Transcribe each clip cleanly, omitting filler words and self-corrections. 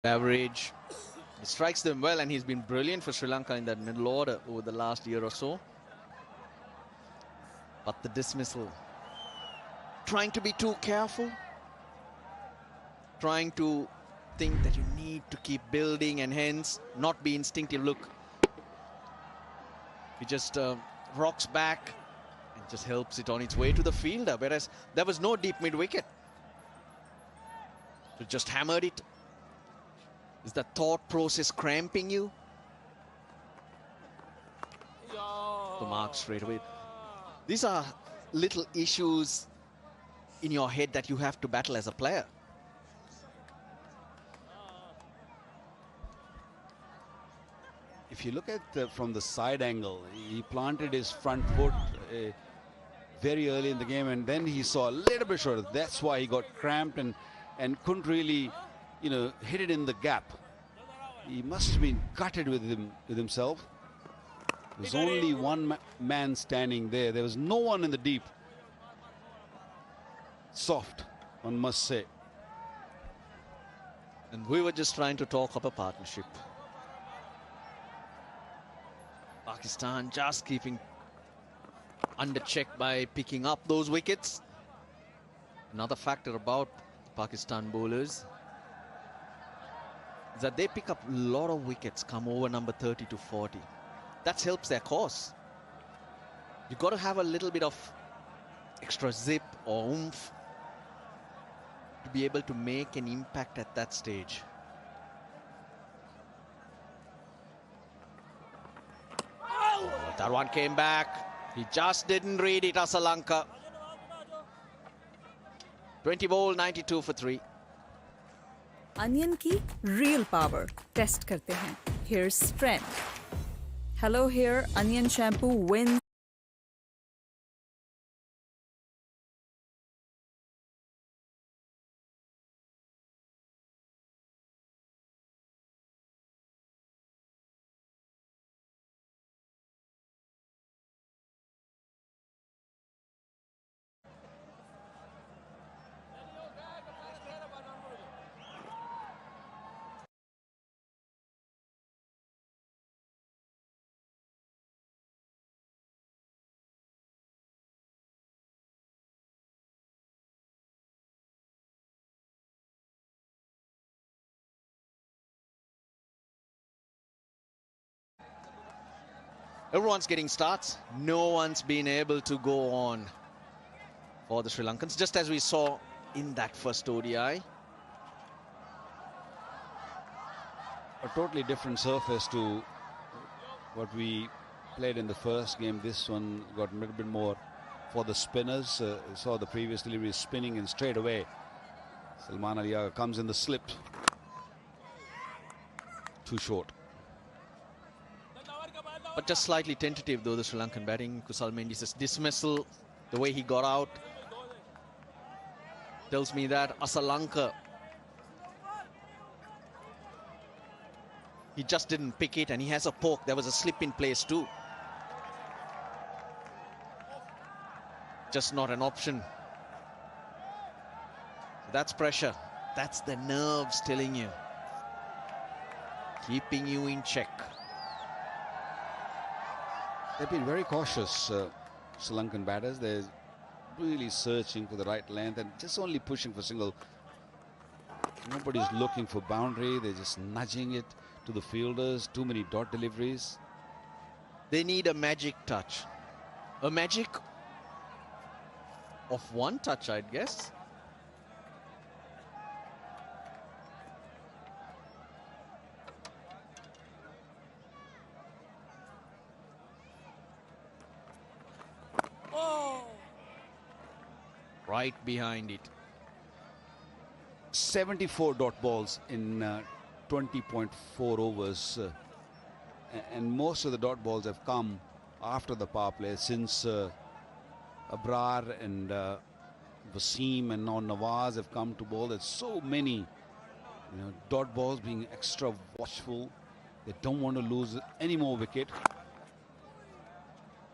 Average. He strikes them well, and he's been brilliant for Sri Lanka in that middle order over the last year or so. But the dismissal. Trying to be too careful. Trying to think that you need to keep building and hence not be instinctive. Look, he just rocks back and just helps it on its way to the fielder, whereas there was no deep mid-wicket. So just hammered it. Is the thought process cramping you? The mark straight away. These are little issues in your head that you have to battle as a player. If you look at from the side angle, he planted his front foot very early in the game, and then he saw a little bit short. That's why he got cramped and couldn't really, hit it in the gap. He must have been gutted with himself. There's only one man standing there. There was no one in the deep. Soft, one must say. And we were just trying to talk up a partnership. Pakistan just keeping under check by picking up those wickets. Another factor about Pakistan bowlers is that they pick up a lot of wickets come over number 30 to 40. That helps their cause. You've got to have a little bit of extra zip or oomph to be able to make an impact at that stage. That one came back. He just didn't read it, Asalanka. 20 bowl, 92 for 3. Onion की real power test करते हैं. Here's strength. Hello Hair Onion Shampoo wins. Everyone's getting starts. No one's been able to go on for the Sri Lankans, just as we saw in that first ODI. A totally different surface to what we played in the first game. This one got a little bit more for the spinners. Saw the previous delivery spinning and straight away Salman Ali comes in the slip. Too short. But just slightly tentative though, the Sri Lankan batting. Kusal Mendis' dismissal, the way he got out, tells me that Asalanka, he just didn't pick it, and he has a poke. There was a slip in place too. Just not an option. That's pressure. That's the nerves telling you. Keeping you in check. They've been very cautious, Sri Lankan batters. They're really searching for the right length and just only pushing for single. Nobody's looking for boundary. They're just nudging it to the fielders. Too many dot deliveries. They need a magic touch. A magic of one touch, I'd guess. Right behind it. 74 dot balls in 20.4 overs. And most of the dot balls have come after the power play, since Abrar and Wasim and now Nawaz have come to bowl. There's so many dot balls, being extra watchful. They don't want to lose any more wicket.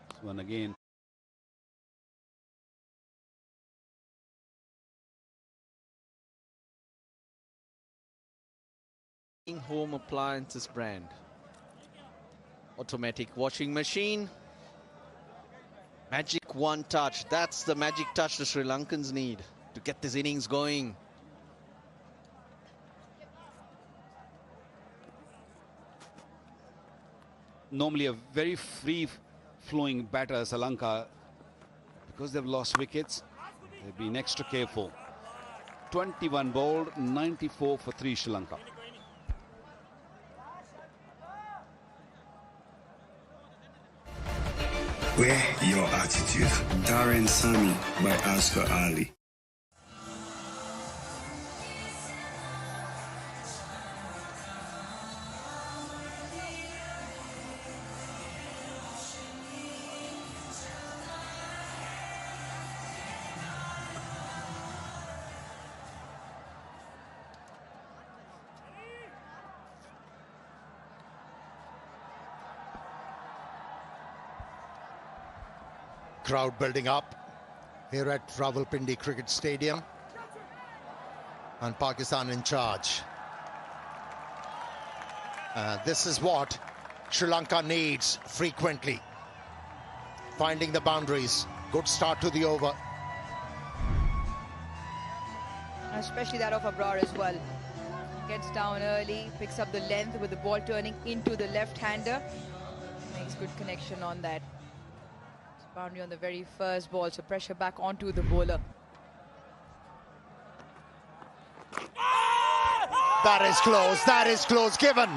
This one again. Home appliances brand. Automatic washing machine. Magic one touch. That's the magic touch the Sri Lankans need to get this innings going. Normally a very free-flowing batter, Sri Lanka. Because they've lost wickets, they've been extra careful. 21 bowled, 94 for 3 Sri Lanka. Wear your attitude. Darren Sami by Asghar Ali. Crowd building up here at Rawalpindi Cricket Stadium, and Pakistan in charge. This is what Sri Lanka needs frequently. Finding the boundaries. Good start to the over. Especially that of Abrar as well. Gets down early, picks up the length with the ball turning into the left-hander. Makes good connection on that. Boundary on the very first ball, so pressure back onto the bowler. That is close, given.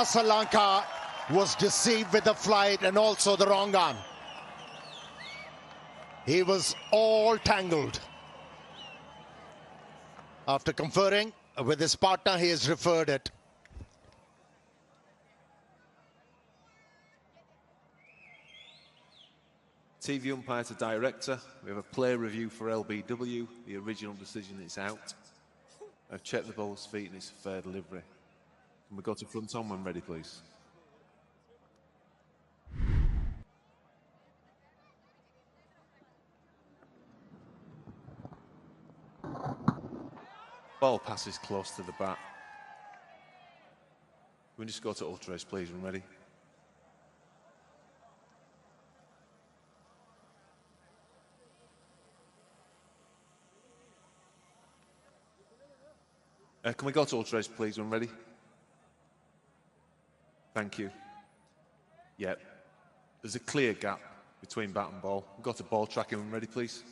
Sri Lanka was deceived with the flight and also the wrong arm. He was all tangled. After conferring with his partner, he has referred it. TV umpire to director. We have a play review for LBW. The original decision is out. I've checked the bowler's feet and it's a fair delivery. Can we go to front on when ready, please? Ball passes close to the bat. Can we just go to ultra race, please, when ready? Can we go to ultra race, please, when ready? Thank you. Yep. There's a clear gap between bat and ball. We've got to ball tracking when ready, please.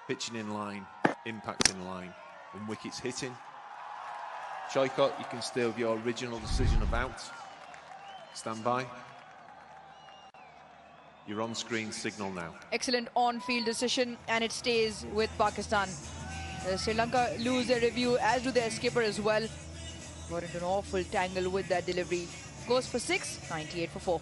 Pitching in line, impact in line, and wickets hitting. Choikot, you can stay with your original decision of out. Stand by. Your on-screen signal now. Excellent on-field decision, and it stays with Pakistan. Sri Lanka lose their review, as do their skipper as well. Got into an awful tangle with that delivery. Goes for 6, 98 for 4.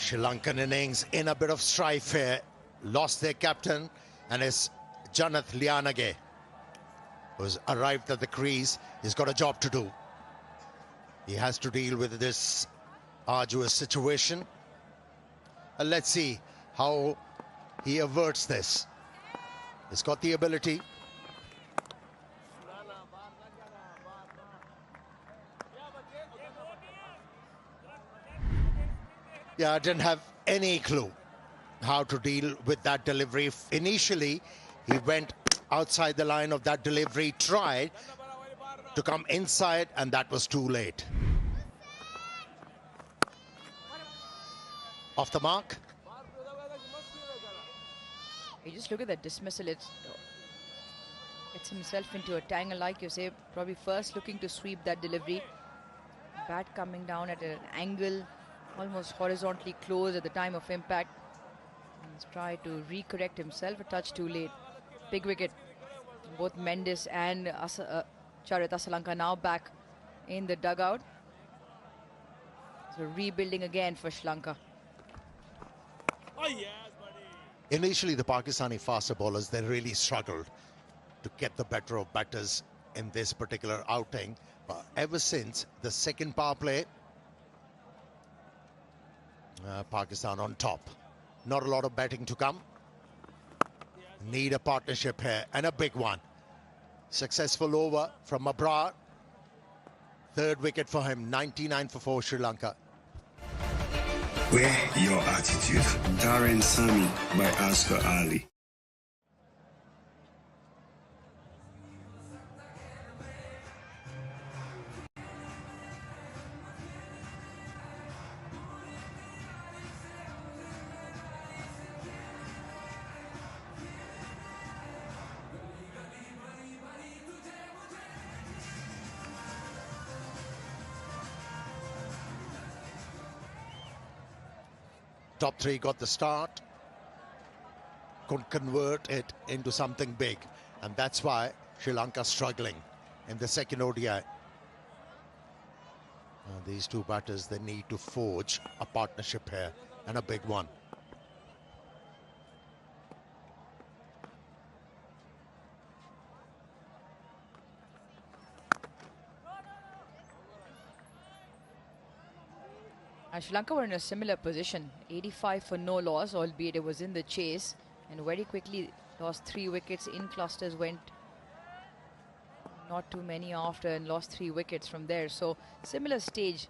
Sri Lankan innings in a bit of strife here. Lost their captain, and it's Janath Lianage, who's arrived at the crease. He's got a job to do. He has to deal with this arduous situation. And let's see how he averts this. He's got the ability. Yeah, I didn't have any clue how to deal with that delivery. Initially, he went outside the line of that delivery, tried to come inside, and that was too late. Off the mark. You just look at that dismissal. It gets himself into a tangle, like you say. Probably first looking to sweep that delivery. Bat coming down at an angle, almost horizontally close at the time of impact. He's tried to recorrect himself, a touch too late. Big wicket. Both Mendes and Charit Asalanka now back in the dugout. So rebuilding again for Sri Lanka. Initially, the Pakistani faster bowlers, they really struggled to get the better of batters in this particular outing. But ever since the second power play, Pakistan on top. Not a lot of batting to come. Need a partnership here, and a big one. Successful over from Abrar. Third wicket for him, 99 for 4 Sri Lanka. Wear your attitude. Darren Sami by Asghar Ali. Top three got the start, couldn't convert it into something big, and that's why Sri Lanka struggling in the second ODI. These two batters, they need to forge a partnership here, and a big one. Sri Lanka were in a similar position, 85 for no loss, albeit it was in the chase, and very quickly lost 3 wickets in clusters, went not too many after and lost 3 wickets from there. So similar stage.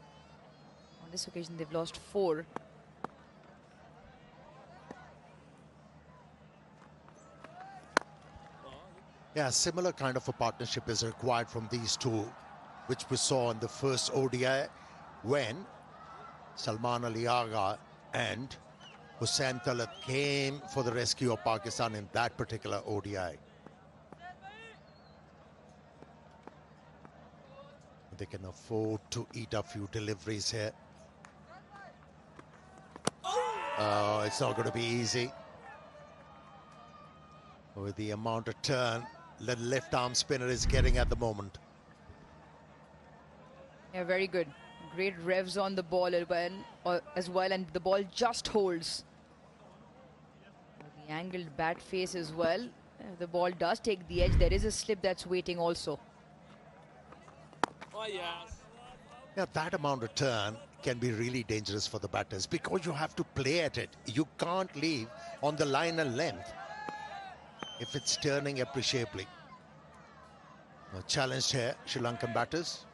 On this occasion they've lost 4. Yeah, similar kind of a partnership is required from these two, which we saw in the first ODI when Salman Ali Agha and Hussain Talat came for the rescue of Pakistan in that particular ODI. They can afford to eat a few deliveries here. Oh, it's not going to be easy. With the amount of turn the left arm spinner is getting at the moment. Yeah, very good. Great revs on the ball as well, and the ball just holds. The angled bat face as well. The ball does take the edge. There is a slip that's waiting also. Oh, yes. Yeah, that amount of turn can be really dangerous for the batters because you have to play at it. You can't leave on the line and length if it's turning appreciably. Now, challenged here, Sri Lankan batters.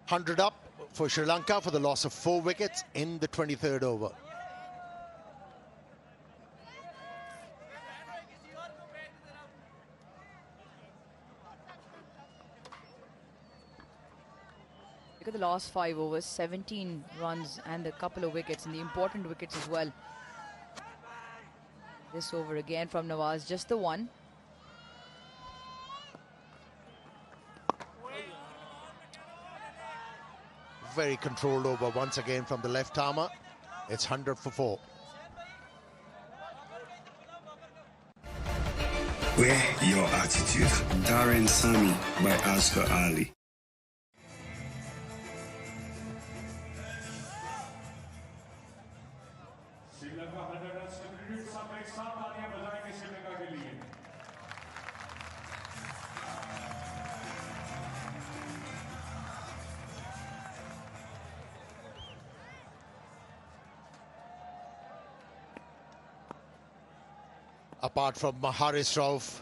$100 up for Sri Lanka for the loss of 4 wickets in the 23rd over. Look at the last 5 overs, 17 runs and a couple of wickets, and the important wickets as well. This over again from Nawaz, just the one. Very controlled over once again from the left armer. It's 100 for 4. Wear your attitude. Darren Sami by Asghar Ali. Apart from Haris Rauf,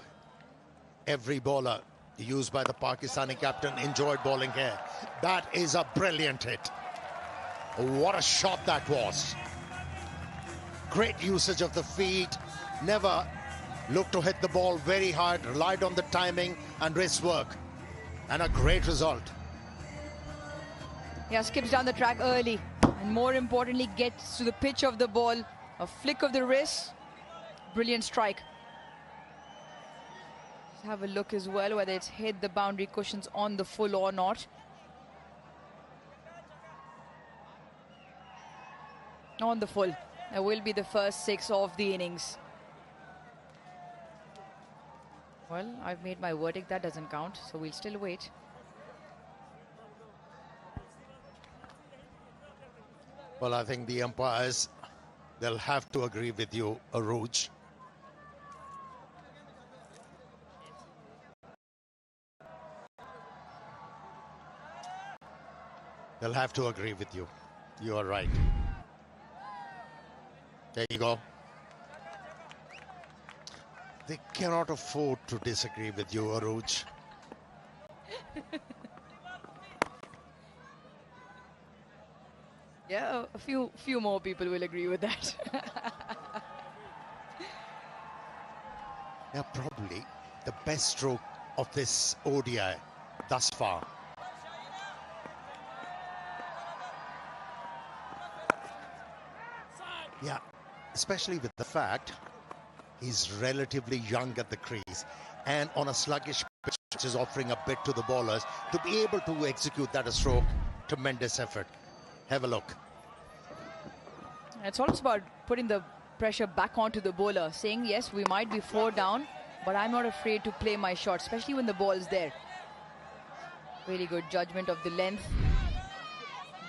every bowler used by the Pakistani captain enjoyed bowling here. That is a brilliant hit. What a shot that was. Great usage of the feet. Never looked to hit the ball very hard, relied on the timing and wrist work. And a great result. Yeah, skips down the track early. And more importantly, gets to the pitch of the ball. A flick of the wrist. Brilliant strike. Let's have a look as well, whether it's hit the boundary cushions on the full or not. On the full. That will be the first 6 of the innings. Well, I've made my verdict. That doesn't count, so we'll still wait. Well, I think the umpires, they'll have to agree with you, Aruj. They'll have to agree with you. You are right. There you go. They cannot afford to disagree with you, Aruj. Yeah, a few more people will agree with that. Yeah, probably the best stroke of this ODI thus far. Yeah, especially with the fact he's relatively young at the crease and on a sluggish pitch, which is offering a bit to the bowlers to be able to execute that stroke. Tremendous effort. Have a look. It's almost about putting the pressure back onto the bowler, saying, yes, we might be 4 down, but I'm not afraid to play my shot, especially when the ball is there. Really good judgment of the length.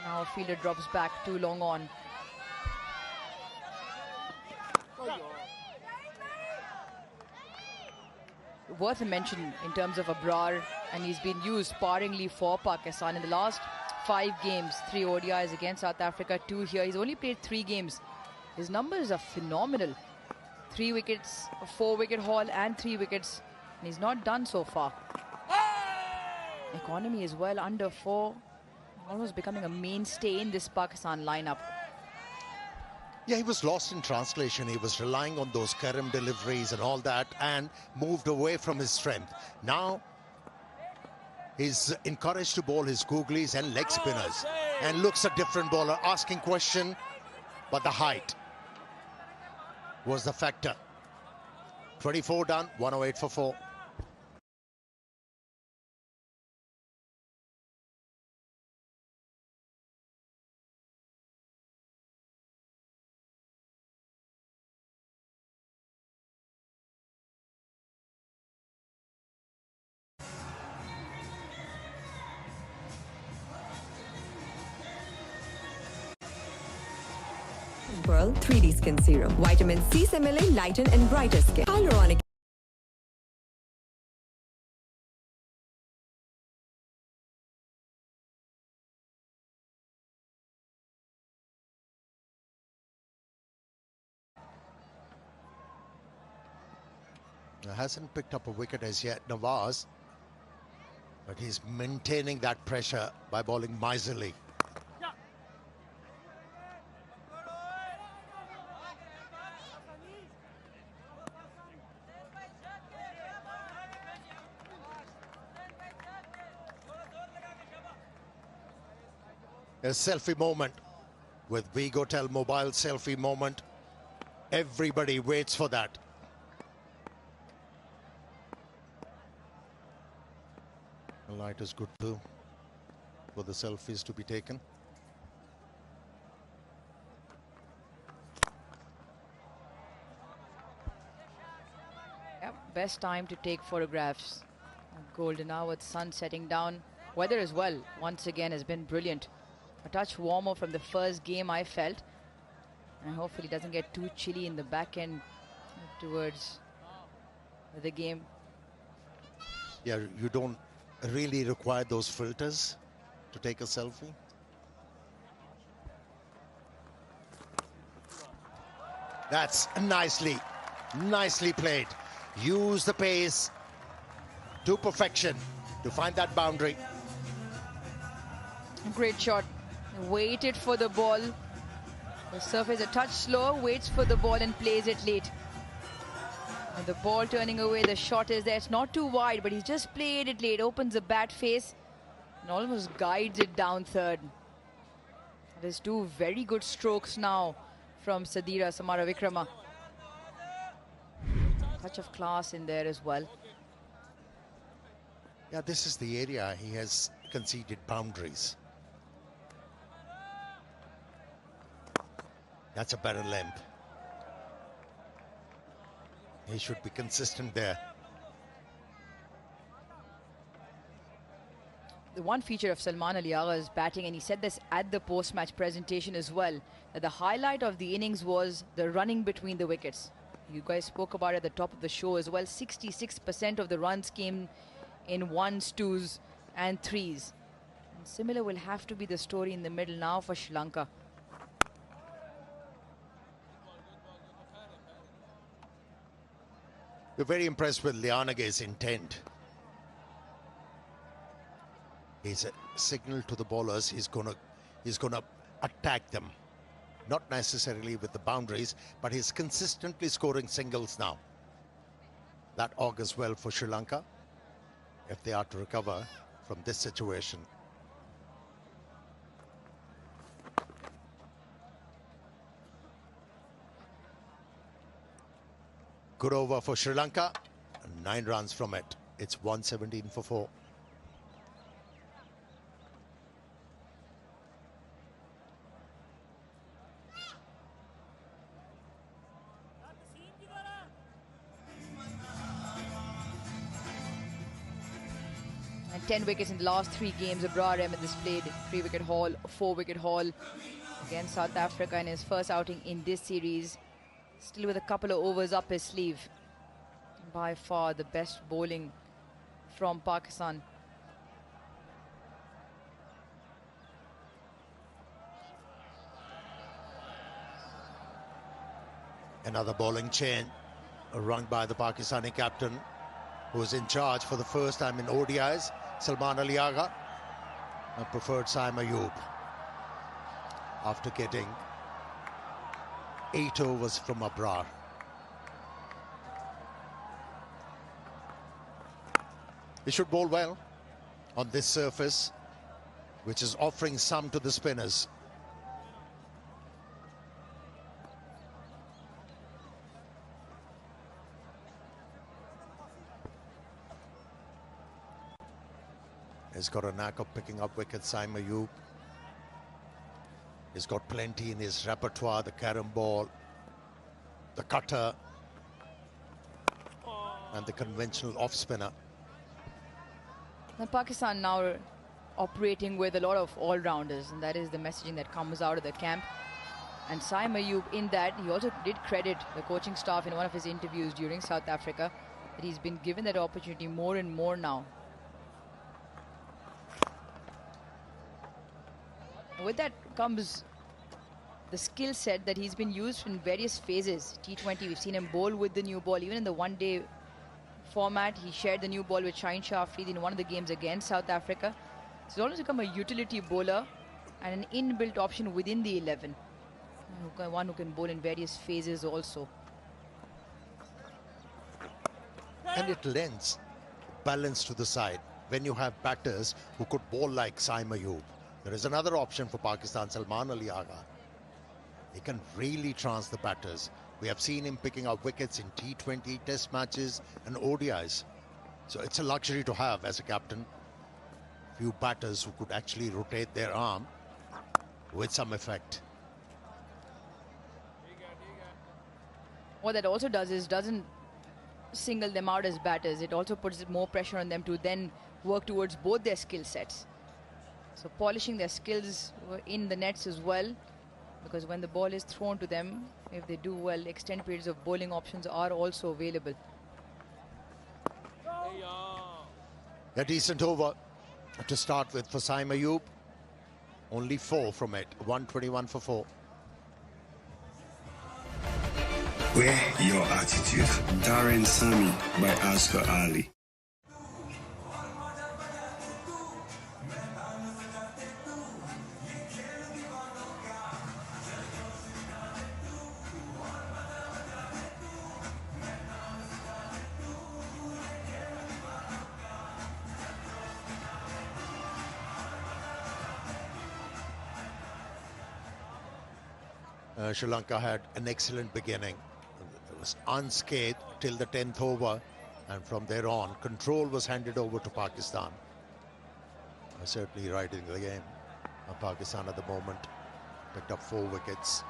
Now a fielder drops back too long on. Worth a mention in terms of Abrar, and he's been used sparingly for Pakistan in the last 5 games, 3 ODIs against South Africa, 2 here. He's only played 3 games. His numbers are phenomenal. 3 wickets, a 4-wicket haul and 3 wickets. And he's not done so far. Economy as well, under 4. Almost becoming a mainstay in this Pakistan lineup. Yeah, he was lost in translation. He was relying on those Karim deliveries and all that and moved away from his strength. Now, he's encouraged to bowl his googlies and leg spinners and looks a different bowler, asking question, but the height was the factor. 24 done, 108 for 4. Pearl 3D Skin Serum. Vitamin C से मिले lighten and brighter skin. Hyaluronic Hasn't picked up a wicket as yet, Nawaz, but he's maintaining that pressure by bowling miserly. A selfie moment with Vigotel mobile selfie moment. Everybody waits for that. The light is good too for the selfies to be taken. Yep, best time to take photographs. Golden hour with sun setting down. Weather as well, once again, has been brilliant. A touch warmer from the first game, I felt. And hopefully it doesn't get too chilly in the back end towards the game. Yeah, you don't really require those filters to take a selfie. That's nicely played. Use the pace to perfection to find that boundary. Great shot. Waited for the ball. The surface a touch slow, waits for the ball and plays it late. And the ball turning away, the shot is there. It's not too wide, but he's just played it late. Opens the bat face and almost guides it down third. There's two very good strokes now from Samara Vikrama. Touch of class in there as well. Yeah, this is the area he has conceded boundaries. That's a better length. He should be consistent there. The one feature of Salman Ali Agha's batting, and he said this at the post-match presentation as well, that the highlight of the innings was the running between the wickets. You guys spoke about it at the top of the show as well. 66% of the runs came in ones, twos and threes. And similar will have to be the story in the middle now for Sri Lanka. We're very impressed with Lianage's intent. He's a signal to the bowlers he's gonna attack them. Not necessarily with the boundaries, but he's consistently scoring singles now. That augurs well for Sri Lanka if they are to recover from this situation. Good over for Sri Lanka. 9 runs from it. It's 117 for 4. And 10 wickets in the last 3 games. Abrar Ahmed displayed 3-wicket haul, 4-wicket haul against South Africa in his first outing in this series. Still with a couple of overs up his sleeve. By far the best bowling from Pakistan. Another bowling chain run by the Pakistani captain, who is in charge for the first time in ODIs, Salman Ali Agha, and preferred Saim Ayub after getting 8 overs from Abrar. He should bowl well on this surface, which is offering some to the spinners. He's got a knack of picking up wickets, Saim Ayub. He's got plenty in his repertoire, the carom ball, the cutter, and the conventional off-spinner. And Pakistan now operating with a lot of all-rounders, and that is the messaging that comes out of the camp. And Saim Ayub, in that, he also did credit the coaching staff in one of his interviews during South Africa, that he's been given that opportunity more and more now. With that comes the skill set that he's been used in various phases. T20, we've seen him bowl with the new ball. Even in the one-day format, he shared the new ball with Shaheen Shah Afridi in one of the games against South Africa. So he's always become a utility bowler and an inbuilt option within the 11. One who can bowl in various phases also. And it lends balance to the side when you have batters who could bowl like Saim Ayub. There is another option for Pakistan, Salman Ali Agha. He can really trance the batters. We have seen him picking up wickets in T20, Test matches and ODIs. So it's a luxury to have as a captain. Few batters who could actually rotate their arm with some effect. What that also does is doesn't single them out as batters. It also puts more pressure on them to then work towards both their skill sets. So polishing their skills in the nets as well, because when the ball is thrown to them, if they do well, extended periods of bowling options are also available. A decent over to start with for Saim Ayub. Only 4 from it, 121 for 4. Wear your attitude. Darren Sami by Asghar Ali. Sri Lanka had an excellent beginning. It was unscathed till the 10th over, and from there on, control was handed over to Pakistan. Certainly right in the game. Pakistan at the moment picked up 4 wickets.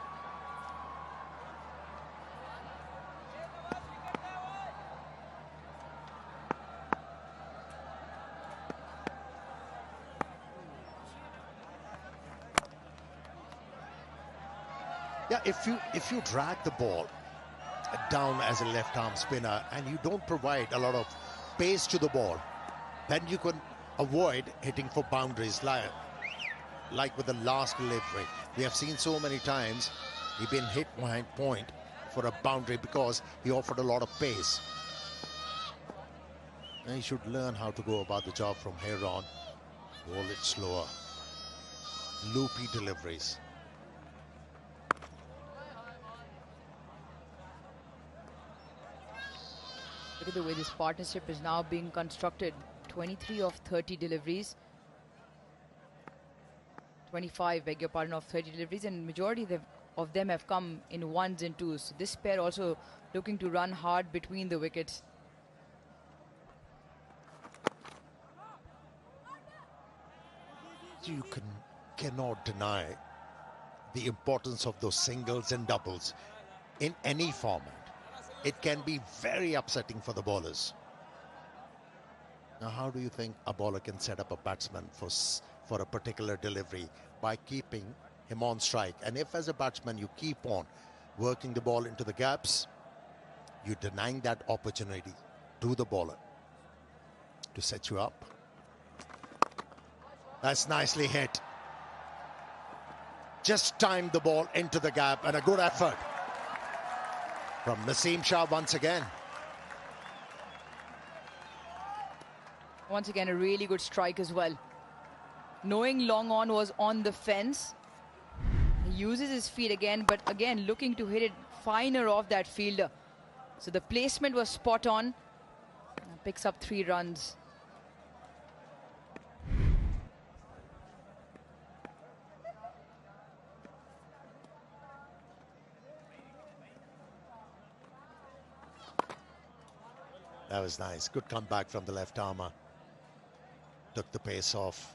Yeah, if you drag the ball down as a left-arm spinner and you don't provide a lot of pace to the ball, then you can avoid hitting for boundaries like with the last delivery. We have seen so many times he's been hit behind point for a boundary because he offered a lot of pace. And he should learn how to go about the job from here on. Roll it slower. Loopy deliveries. Look at the way this partnership is now being constructed. 23 of 30 deliveries. 25, beg your pardon, of 30 deliveries, and majority of them have come in ones and twos. So this pair also looking to run hard between the wickets. You cannot deny the importance of those singles and doubles in any format. It can be very upsetting for the bowlers. Now, how do you think a bowler can set up a batsman for a particular delivery? By keeping him on strike. And if as a batsman you keep on working the ball into the gaps, you're denying that opportunity to the bowler to set you up. That's nicely hit. Just timed the ball into the gap, and a good effort from Naseem Shah once again. Once again, a really good strike as well. Knowing long on was on the fence, he uses his feet again, but again looking to hit it finer off that fielder. So the placement was spot on. Picks up 3 runs. That was nice. Good comeback from the left armour. Took the pace off.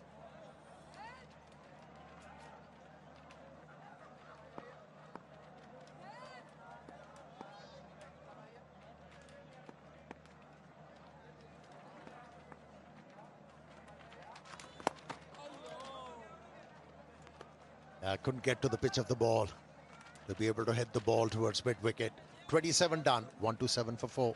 Couldn't get to the pitch of the ball to be able to hit the ball towards mid-wicket. 27 done, 127 for 4.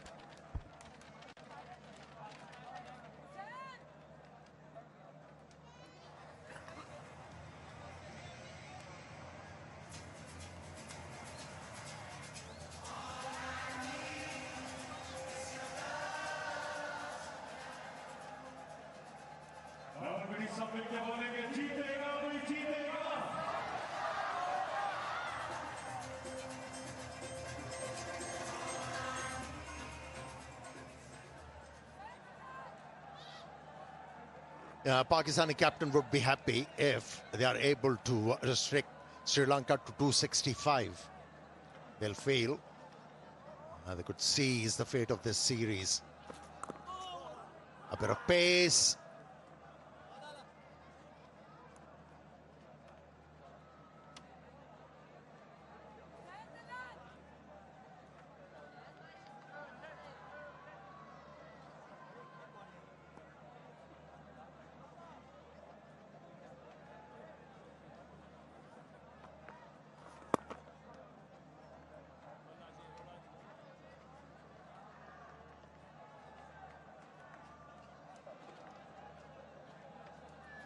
Pakistani captain would be happy if they are able to restrict Sri Lanka to 265. They'll fail. They could seize the fate of this series. A bit of pace.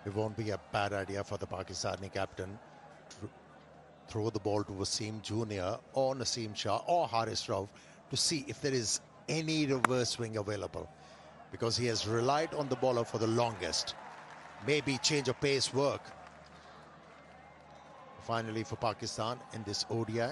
It won't be a bad idea for the Pakistani captain to throw the ball to Wasim Jr. or Naseem Shah or Haris Rauf to see if there is any reverse swing available, because he has relied on the bowler for the longest. Maybe change of pace work. Finally for Pakistan in this ODI.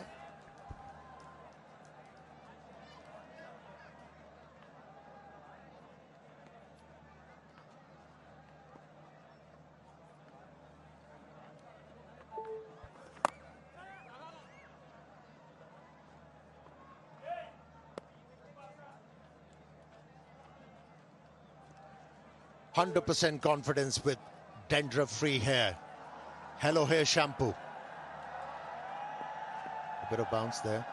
100% confidence with dandruff-free hair. Hello Hair Shampoo. A bit of bounce there.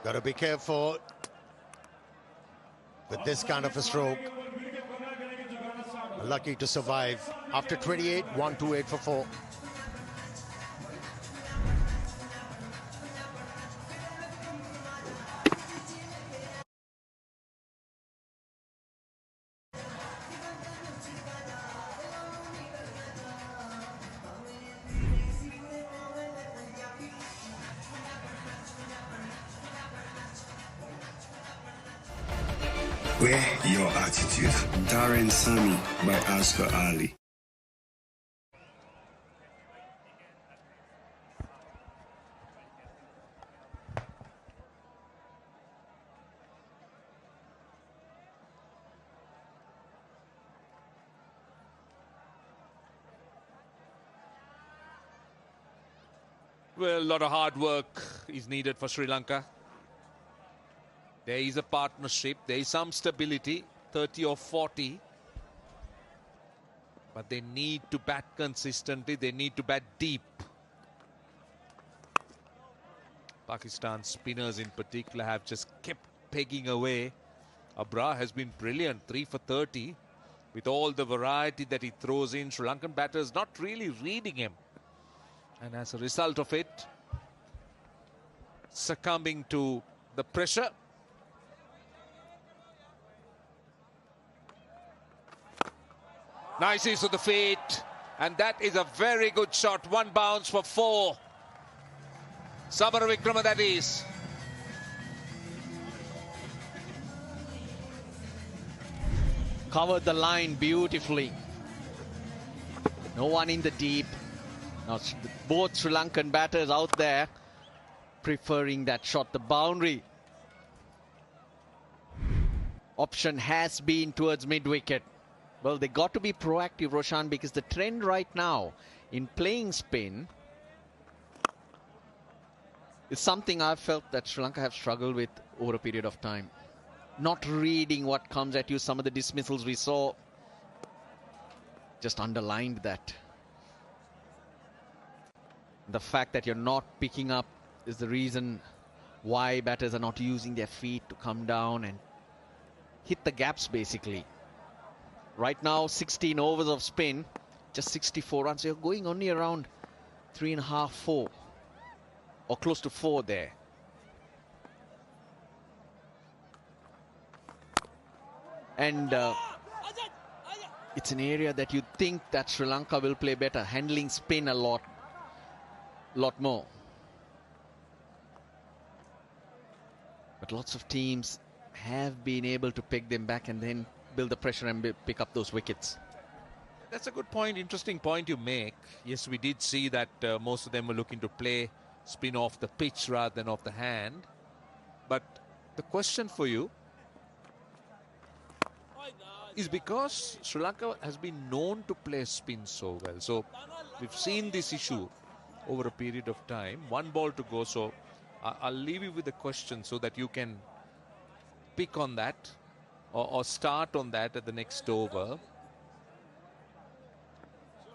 Got to be careful with this kind of a stroke. Lucky to survive. After 28, 1-2-8 for 4. Wear your attitude. Darren Sami by Asghar Ali. Well, a lot of hard work is needed for Sri Lanka. There is a partnership, there is some stability, 30 or 40. But they need to bat consistently, they need to bat deep. Pakistan spinners in particular have just kept pegging away. Abrar has been brilliant, 3 for 30. With all the variety that he throws in, Sri Lankan batters not really reading him. And as a result of it, succumbing to the pressure. Nice use of the feet, and that is a very good shot. 1 bounce for 4. Samara Wickrama, that is. Covered the line beautifully. No one in the deep. Now both Sri Lankan batters out there preferring that shot. The boundary option has been towards mid-wicket. Well, they got to be proactive, Roshan, because the trend right now in playing spin is something I've felt that Sri Lanka have struggled with over a period of time. Not reading what comes at you. Some of the dismissals we saw just underlined that. The fact that you're not picking up is the reason why batters are not using their feet to come down and hit the gaps, basically. Right now, 16 overs of spin, just 64 runs. You're going only around 3.5, 4, or close to 4 there. And it's an area that you think that Sri Lanka will play better, handling spin a lot more. But lots of teams have been able to pick them back and then build the pressure and pick up those wickets. That's a good point, interesting point you make. Yes, we did see that most of them were looking to play spin off the pitch rather than off the hand. But the question for you is, because Sri Lanka has been known to play spin so well. So we've seen this issue over a period of time. 1 ball to go. So I'll leave you with the question so that you can pick on that or start on that at the next over.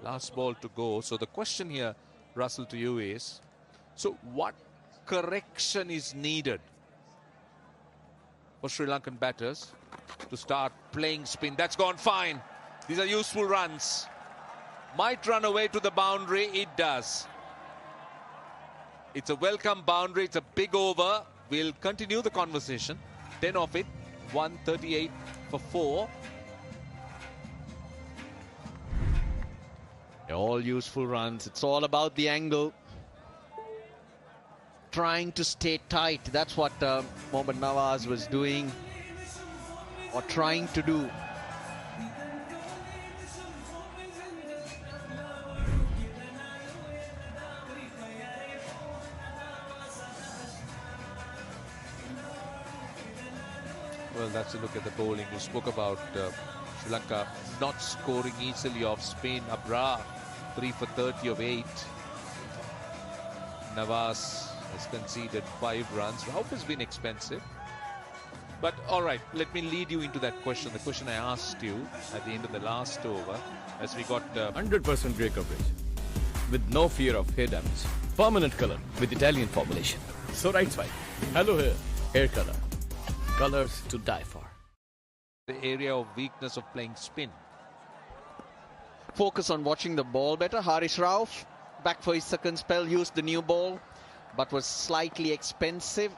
Last ball to go. So the question here, Russell, to you is, so what correction is needed for Sri Lankan batters to start playing spin? That's gone fine. These are useful runs. Might run away to the boundary. It does. It's a welcome boundary. It's a big over. We'll continue the conversation. 10 off it. 138 for 4. All useful runs. It's all about the angle. Trying to stay tight. That's what Mohammad Nawaz was doing, or trying to do. Well, that's a look at the bowling. You spoke about Sri Lanka not scoring easily off Spain. Abrar, 3 for 30 of 8. Nawaz has conceded 5 runs. Rauf has been expensive. But all right, let me lead you into that question. The question I asked you at the end of the last over, as we got 100% grey coverage with no fear of hair damage. Permanent color with Italian formulation. So right side, hello hair color. Colors to die for. the area of weakness of playing spin. Focus on watching the ball better. Harish Rauf, back for his second spell, used the new ball, but was slightly expensive.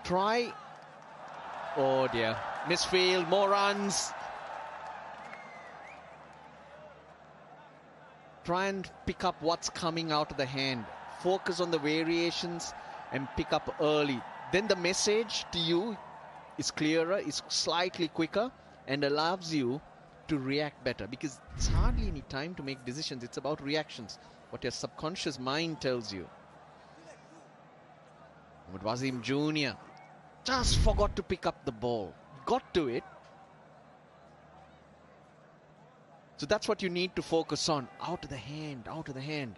Try. Oh dear. Misfield, more runs. Try and pick up what's coming out of the hand. Focus on the variations and pick up early. Then the message to you is clearer, is slightly quicker, and allows you to react better, because it's hardly any time to make decisions. It's about reactions, what your subconscious mind tells you. But Wasim Jr. just forgot to pick up the ball. Got to it. So that's what you need to focus on. Out of the hand, out of the hand.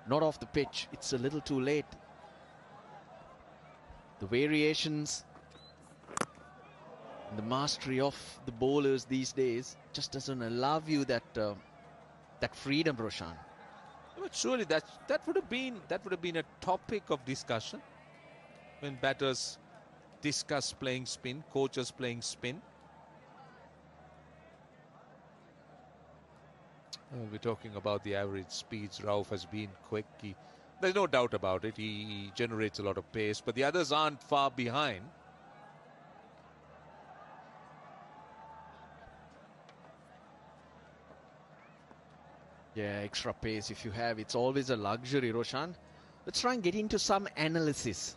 Not off the pitch. It's a little too late. The variations, the mastery of the bowlers these days just doesn't allow you that that freedom, Roshan. But surely that would have been a topic of discussion when batters discuss playing spin, coaches playing spin. We're talking about the average speeds. Rauf has been quick. There's no doubt about it. He generates a lot of pace, but the others aren't far behind. Yeah, extra pace if you have. It's always a luxury, Roshan. Let's try and get into some analysis.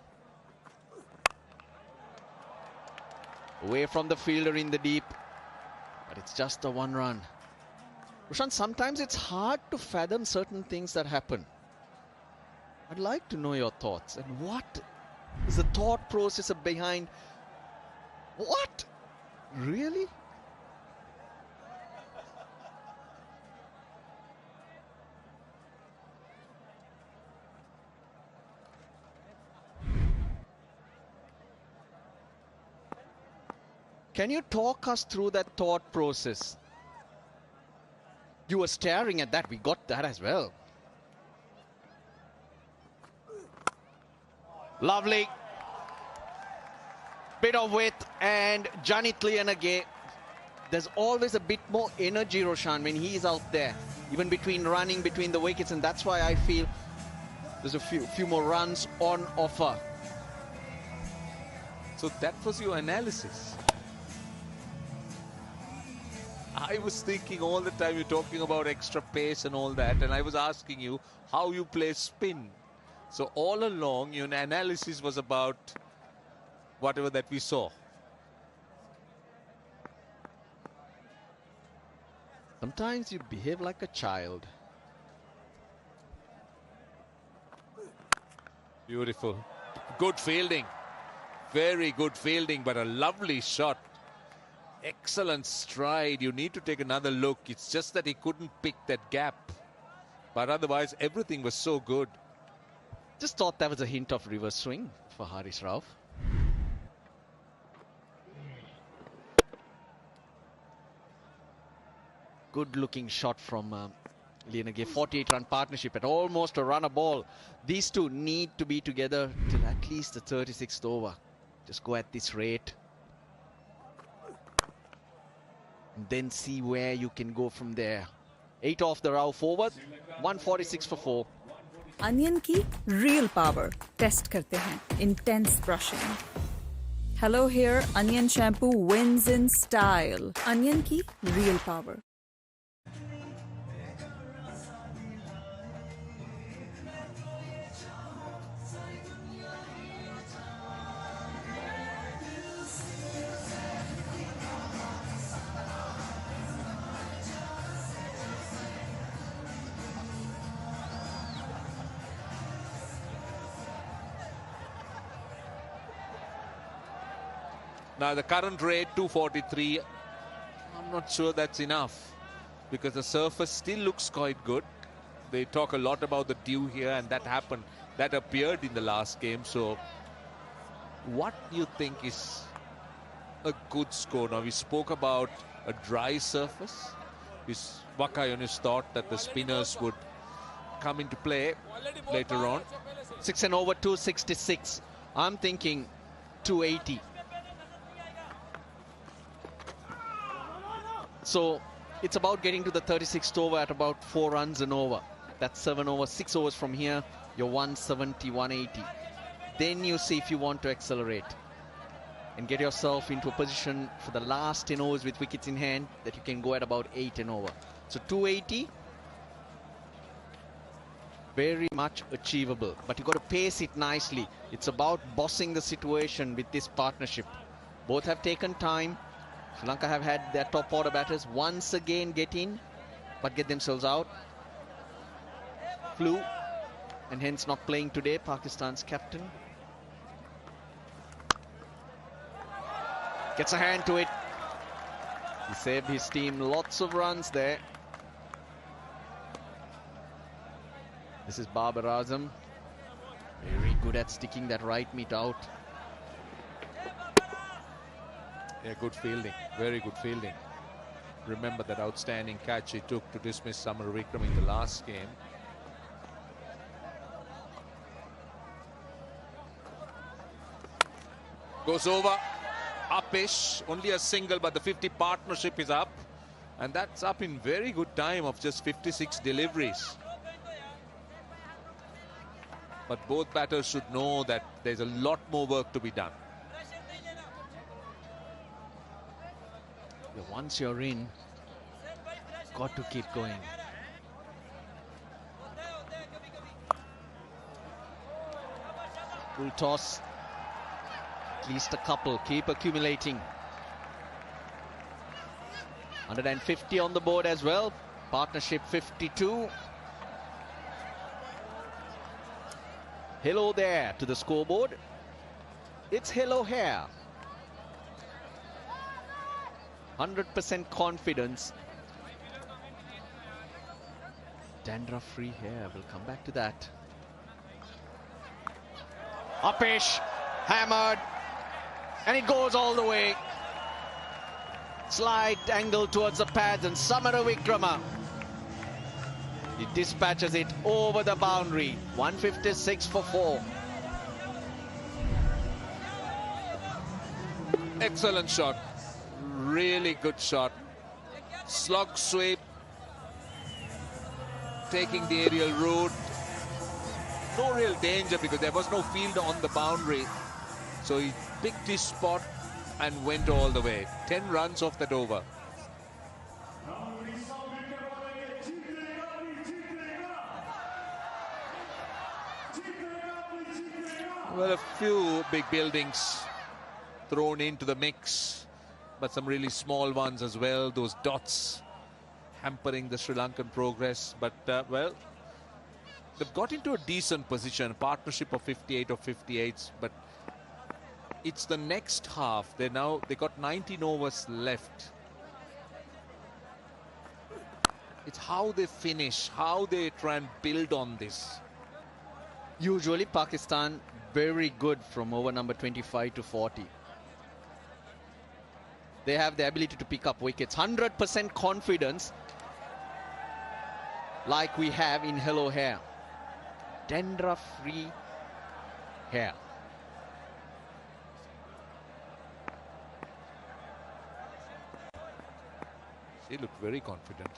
Away from the fielder in the deep. But it's just a one run. Roshan, sometimes it's hard to fathom certain things that happen. I'd like to know your thoughts. And what is the thought process behind? What? Really? Can you talk us through that thought process? You were staring at that. We got that as well. Lovely. Bit of width, and Janit Lianage. There's always a bit more energy, Roshan, when he's out there. Even between running between the wickets, and that's why I feel there's a few more runs on offer. So that was your analysis. I was thinking all the time, you're talking about extra pace and all that, and I was asking you how you play spin. So all along, your analysis was about whatever that we saw. Sometimes you behave like a child. Beautiful. Good fielding. Very good fielding, but a lovely shot. Excellent stride. You need to take another look. It's just that he couldn't pick that gap. But otherwise, everything was so good. Just thought that was a hint of reverse swing for Harish Rauf. Good looking shot from Lianage. 48-run partnership at almost a run a ball. These two need to be together till at least the 36th over. Just go at this rate. And then see where you can go from there. 8 off the Rauf forward. 146 for 4. Onion की real power test करते हैं. Intense brushing. Hello Hair Onion Shampoo wins in style. Onion की real power. Now the current rate 243. I'm not sure that's enough because the surface still looks quite good. They talk a lot about the dew here, and that happened. That appeared in the last game. So what do you think is a good score? Now we spoke about a dry surface. Vakayonis thought that the spinners would come into play later on. 6 and over 266. I'm thinking 280. So it's about getting to the 36th over at about 4 runs and over. That's 7 overs, 6 overs from here. You're 170, 180. Then you see if you want to accelerate and get yourself into a position for the last 10 overs with wickets in hand that you can go at about 8 and over. So 280, very much achievable, but you got to pace it nicely. It's about bossing the situation with this partnership. Both have taken time. Sri Lanka have had their top order batters once again get in, but get themselves out. Flew, and hence not playing today, Pakistan's captain. Gets a hand to it. He saved his team lots of runs there. This is Babar Azam. Very good at sticking that right meat out. Yeah, good fielding. Very good fielding. Remember that outstanding catch he took to dismiss Samar Vikram in the last game. Goes over. Upish. Only a single, but the 50 partnership is up. And that's up in very good time of just 56 deliveries. But both batters should know that there's a lot more work to be done. Yeah, once you're in, got to keep going. Full toss. At least a couple. Keep accumulating. 150 on the board as well. Partnership 52. Hello there to the scoreboard. It's hello here. 100% confidence. Dandruff-free hair. We'll come back to that. Upish, hammered, and it goes all the way. Slight angle towards the pads, and Samara Vikrama, he dispatches it over the boundary. 156 for 4. Excellent shot. Really good shot. Slog sweep. Taking the aerial route. No real danger because there was no field on the boundary. So he picked his spot and went all the way. 10 runs off that over. Well, a few big buildings thrown into the mix, but some really small ones as well. Those dots hampering the Sri Lankan progress. But, well, they've got into a decent position. Partnership of 58 or 58s, but it's the next half. They got 19 overs left. It's how they finish, how they try and build on this. Usually Pakistan very good from over number 25 to 40. They have the ability to pick up wickets. 100% confidence like we have in hello hair. Dandruff-free hair. She looked very confident.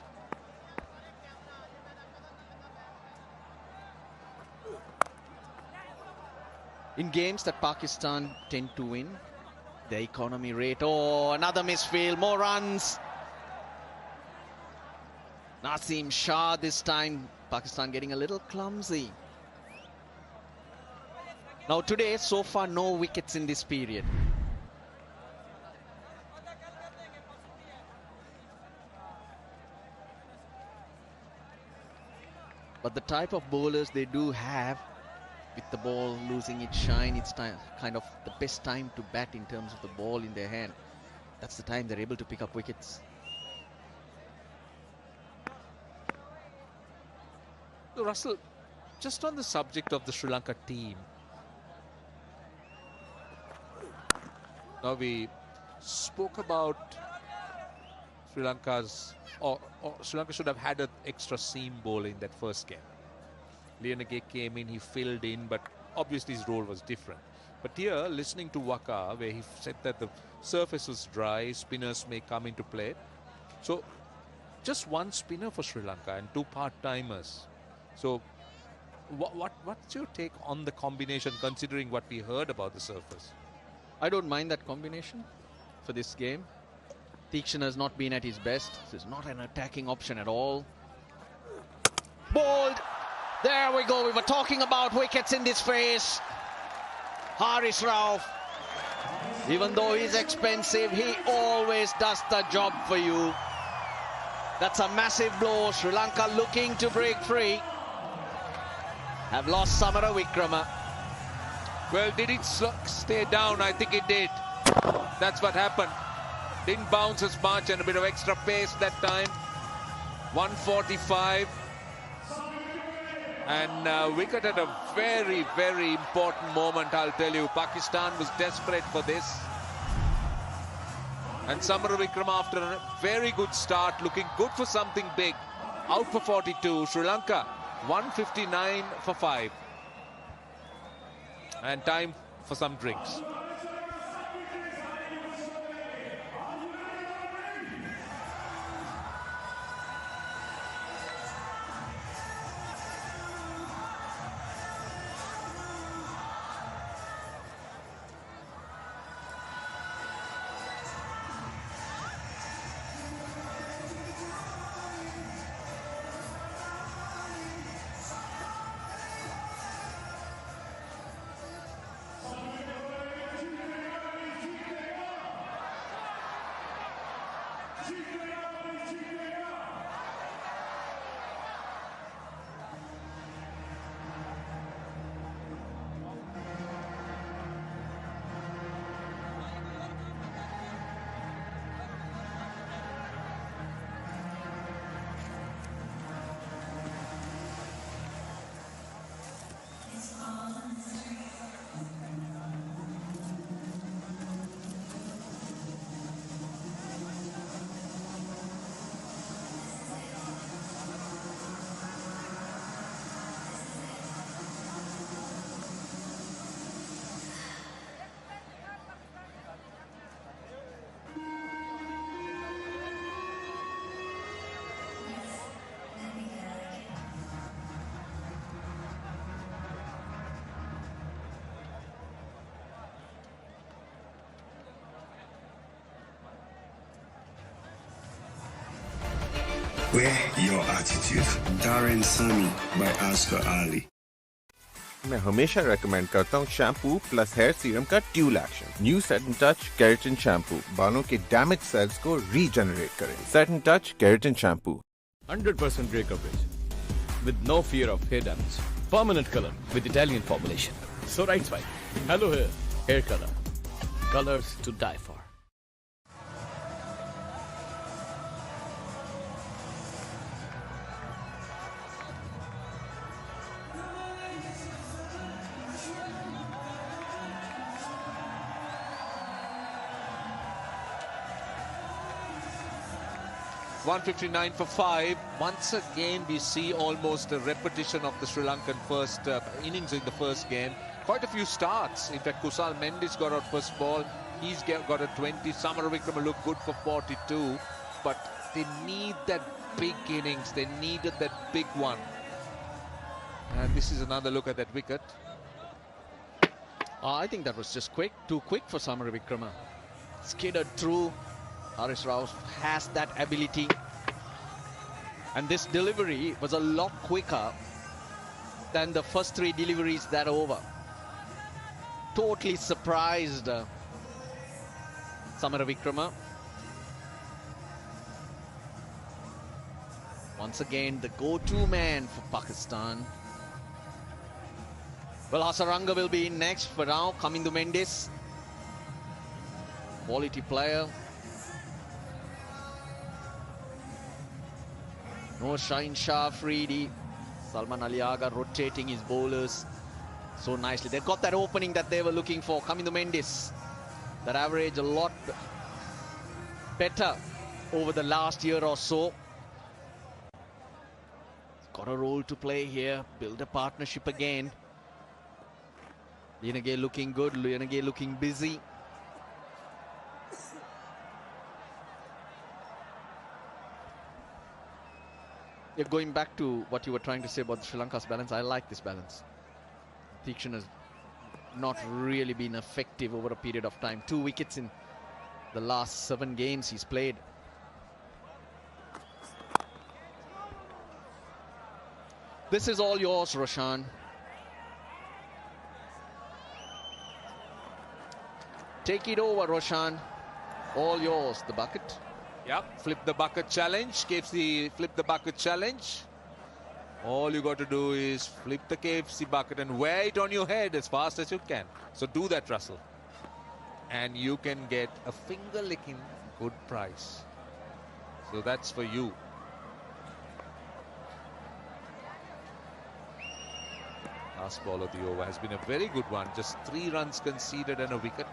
In games that Pakistan tend to win, the economy rate. Oh, another misfield, more runs. Naseem Shah this time. Pakistan getting a little clumsy. Now today, so far, no wickets in this period. But the type of bowlers they do have with the ball losing its shine, it's kind of the best time to bat in terms of the ball in their hand. That's the time they're able to pick up wickets. So Russell, just on the subject of the Sri Lanka team, now we spoke about Sri Lanka's, or Sri Lanka should have had an extra seam bowler in that first game. Lianage came in, he filled in, but obviously his role was different. But here, listening to Waka, where he said that the surface was dry, spinners may come into play. So, just one spinner for Sri Lanka and 2 part-timers. So, what's your take on the combination, considering what we heard about the surface? I don't mind that combination for this game. Theekshan has not been at his best. This is not an attacking option at all. Bowled! There we go. We were talking about wickets in this phase. Haris Rauf, even though he's expensive, he always does the job for you. That's a massive blow. Sri Lanka looking to break free. Have lost Samara Wickrama. Well, did it stay down? I think it did. That's what happened. Didn't bounce as much and a bit of extra pace that time. 145. And wicket at a very, very important moment, I'll tell you. Pakistan was desperate for this. And Samara Wickrama, after a very good start, looking good for something big. Out for 42. Sri Lanka, 159 for 5. And time for some drinks. Wear your attitude. Darren Sami by Asghar Ali. मैं हमेशा recommend करता हूँ shampoo plus here serum का dual action. New set and touch keratin shampoo बालों के damage cells को regenerate करें। Set and touch keratin shampoo 100% grey coverage with no fear of hair damage. Permanent color with Italian formulation. So right swipe. Hello hair. Hair color. Colors to die for. .159 for 5. Once again, we see almost a repetition of the Sri Lankan first innings in the first game. Quite a few starts. In fact, Kusal Mendis got out first ball. He's got a 20. Samara Wickrama looked good for 42. But they need that big innings. They needed that big one. And this is another look at that wicket. I think that was just quick. Too quick for Samara Wickrama. Skidded through. Haris Rauf has that ability, and this delivery was a lot quicker than the first 3 deliveries that over. Totally surprised Samara Wickrama. Once again, the go-to man for Pakistan. Well, Hasaranga will be in next for now. Kamindu Mendes, quality player. No Shine Shah Freedy. Salman Aliaga rotating his bowlers so nicely. They got that opening that they were looking for. Kamindu Mendes, that average a lot better over the last year or so. Got a role to play here. Build a partnership again. Lianage looking good. Lianage looking busy. Yeah, going back to what you were trying to say about Sri Lanka's balance, I like this balance. Thikshan has not really been effective over a period of time. 2 wickets in the last 7 games he's played. This is all yours, Roshan. Take it over, Roshan. All yours, the bucket. Yep, flip the bucket challenge. KFC flip the bucket challenge. All you got to do is flip the KFC bucket and wear it on your head as fast as you can. So do that, Russell. And you can get a finger-licking good price. So that's for you. Last ball of the over has been a very good one. Just 3 runs conceded and a wicket.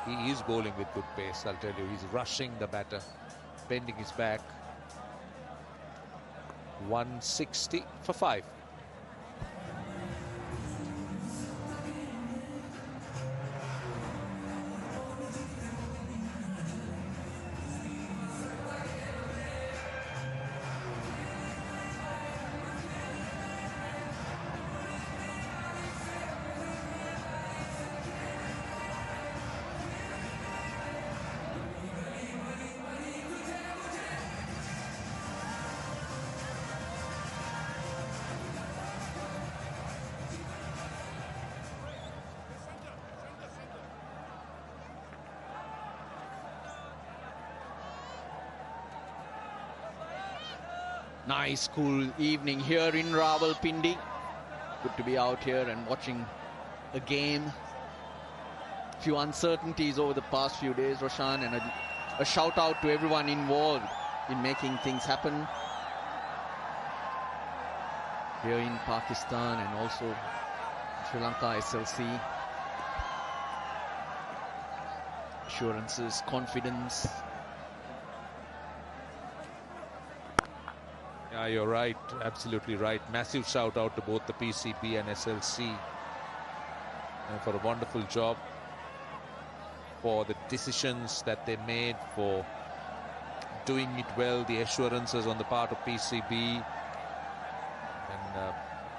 He is bowling with good pace, I'll tell you. He's rushing the batter, bending his back. 160 for 5. Nice cool evening here in Rawalpindi. Good to be out here and watching a game. Few uncertainties over the past few days, Roshan, and a shout out to everyone involved in making things happen here in Pakistan and also Sri Lanka SLC. Assurances, confidence. Yeah, you're right. Absolutely right. Massive shout out to both the PCB and SLC for a wonderful job, for the decisions that they made, for doing it well, the assurances on the part of PCB. And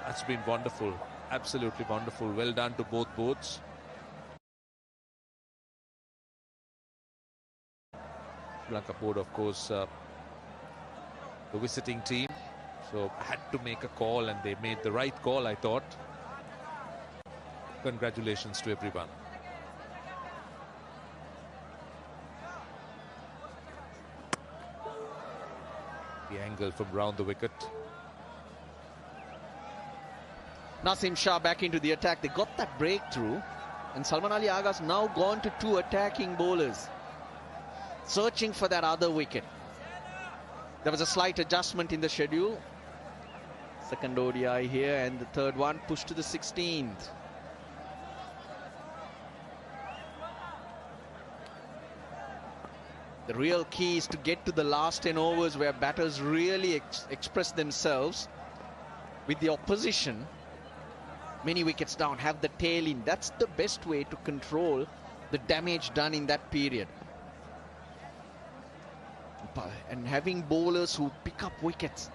that's been wonderful. Absolutely wonderful. Well done to both boards. Sri Lanka board, of course, the visiting team, so had to make a call, and they made the right call, I thought. Congratulations to everyone. The angle from round the wicket. Nasim Shah back into the attack. They got that breakthrough, and Salman Ali Aga's now gone to 2 attacking bowlers, searching for that other wicket. There was a slight adjustment in the schedule. Second ODI here, and the third one pushed to the 16th. The real key is to get to the last 10 overs where batters really express themselves with the opposition. Many wickets down, have the tail in. That's the best way to control the damage done in that period. And having bowlers who pick up wickets,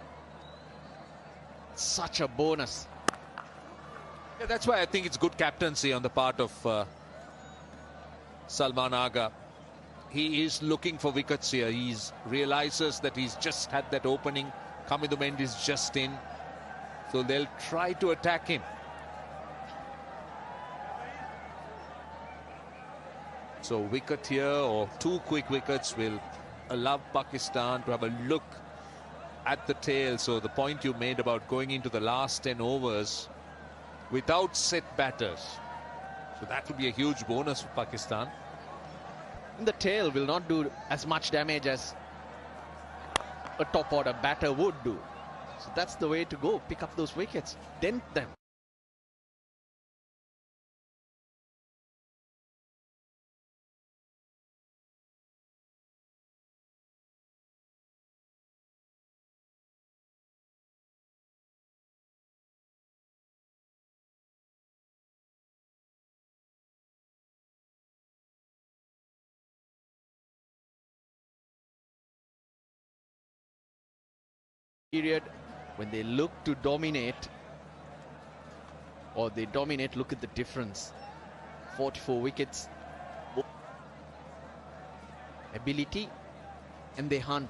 such a bonus. Yeah, that's why I think it's good captaincy on the part of Salman Aga. He is looking for wickets here. He realizes that he's just had that opening. Kamindu Mendes is just in, so they'll try to attack him. So wicket here, or 2 quick wickets, will allow Pakistan to have a look at the tail. So the point you made about going into the last 10 overs without set batters. So that would be a huge bonus for Pakistan. And the tail will not do as much damage as a top order batter would do. So that's the way to go. Pick up those wickets, dent them. Period when they look to dominate, or they dominate, look at the difference. 44 wickets, ability, and they hunt.